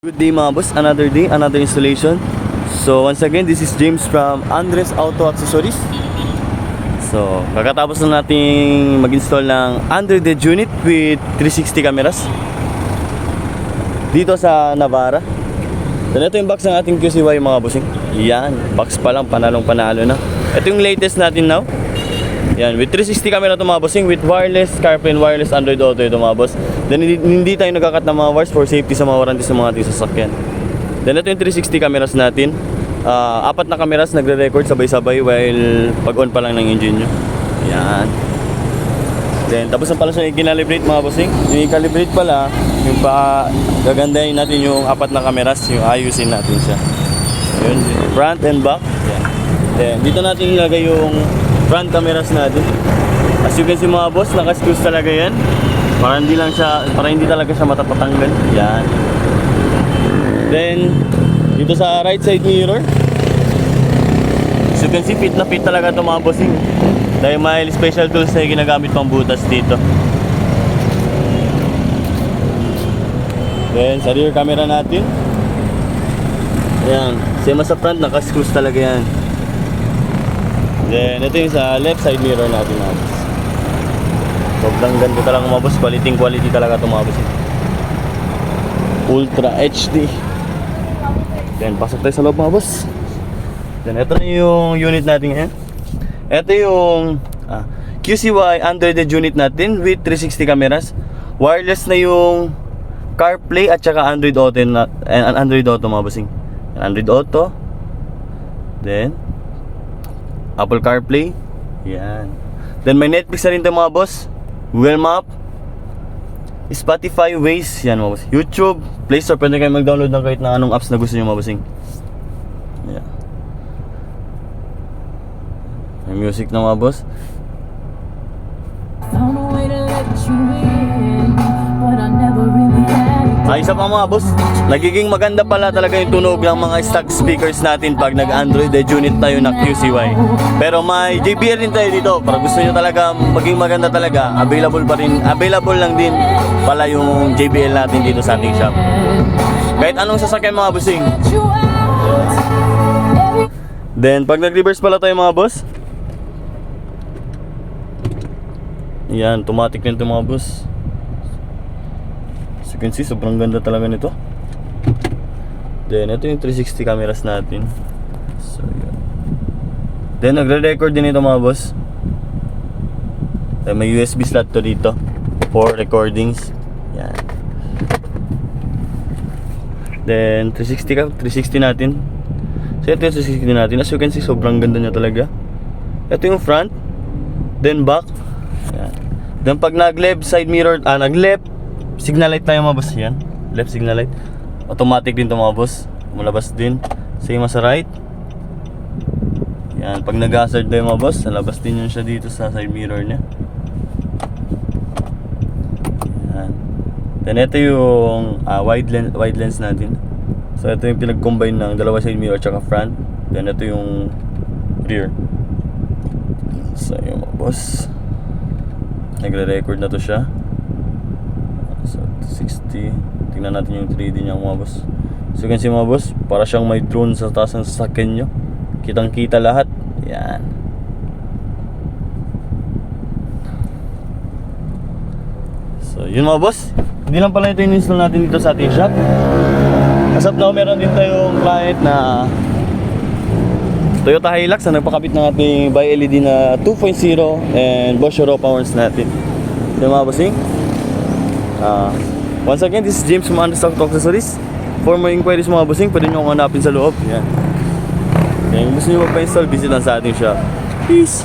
Good day mga boss, another day, another installation. So once again, this is James from Andres Auto Accessories. So kakatapos na nating mag-install ng Android unit with 360 cameras dito sa Navarra. So ito yung box ng ating QCY mga bossing. Yan, box pa lang, panalong panalo na. Ito yung latest natin now. Yan, with 360 camera ito mga bossing, with wireless CarPlay and wireless Android Auto ito mga boss. Then hindi tayo nagkakat ng mga wires for safety sa mga warranty sa mga ating sasakyan. Then ito yung 360 cameras natin. Apat na cameras nagre-record sabay-sabay while pag-on pa lang ng engine nyo. Yan. Then tapos na pala siya i-calibrate mga bossing. Yung i-calibrate pala, yung gagandahin natin yung apat na cameras, yung ayusin natin siya. Yun, front and back. Yan. Then dito natin ilagay yung front cameras natin. As you can see mga boss, naka-screws talaga yan. Para hindi talaga siya matatanggal. Yan. Then dito sa right side mirror, as you can see, fit na fit talaga ito mga bossing. Dahil may special tools na ginagamit pang butas dito. Then sa rear camera natin, ayan, same sa front, naka-screws talaga yan. Then ito yung sa left side mirror natin mga boss. Sobrang ganda talaga mga boss, quality talaga ito mga boss. Ultra HD. Then pasok tayo sa loob mga boss. Then ito na yung unit natin ngayon. Ito yung QCY Android unit natin with 360 cameras. Wireless na yung CarPlay at saka Android Auto Android Auto mga bossing. Android Auto. Then Apple CarPlay. Yan. Then may Netflix na rin ito mga boss. Google Map, Spotify, Waze. Yan mga boss. YouTube, Play Store. Pwede kayo mag-download ng kahit na anong apps na gusto nyo mga bossing. Yan. May music na mga boss. Isa pa mga boss, nagiging maganda pala talaga yung tunog ng mga stock speakers natin pag nag-Android unit tayo na QCY. Pero may JBL din tayo dito para gusto nyo talaga maging maganda talaga. Available lang din pala yung JBL natin dito sa ating shop. Kahit anong sasakyan mga bossing. Then pag nag-reverse pala tayo mga boss, yan, automatic din ito mga boss. As you can see, sobrang ganda talaga nito. Then ito yung 360 cameras natin. So yan. Then nagre-record din ito mga boss. Then may USB slot to dito for recordings. Yan. Then 360 natin. So ito yung 360 natin. As you can see, sobrang ganda niya talaga. Ito yung front. Then back. Yan. Then pag nag-left side mirror, nag-left signal light tayo mga boss. Yan, left signal light. Automatic din ito mga boss. Malabas din. Same sa right. Yan, pag nag-hazard tayo mga boss, nalabas din yun siya dito sa side mirror niya. Yan. Then ito yung wide lens natin. So ito yung pinag-combine ng dalawa side mirror at front. Then ito yung rear. So yung mga boss, nagre-record na to siya. So 60. Tingnan natin yung 3D niya mga boss. So you can see mga boss, para siyang may drone sa taas ng sasakyan nyo. Kitang kita lahat. Yan. So yun mga boss, hindi lang pala ito yung install natin dito sa ating shop. As of now, meron din tayong client na Toyota Hilux na nagpakabit ng ating bi-LED na 2.0 and Bosch Europa horns natin. So mga bossing, once again, this is James from Andres Auto Accessories. For more inquiries mga bossing, pwede nyo akong hanapin sa loob. Yan. Kung gusto nyo magpa-install, visit lang sa ating shop. Peace!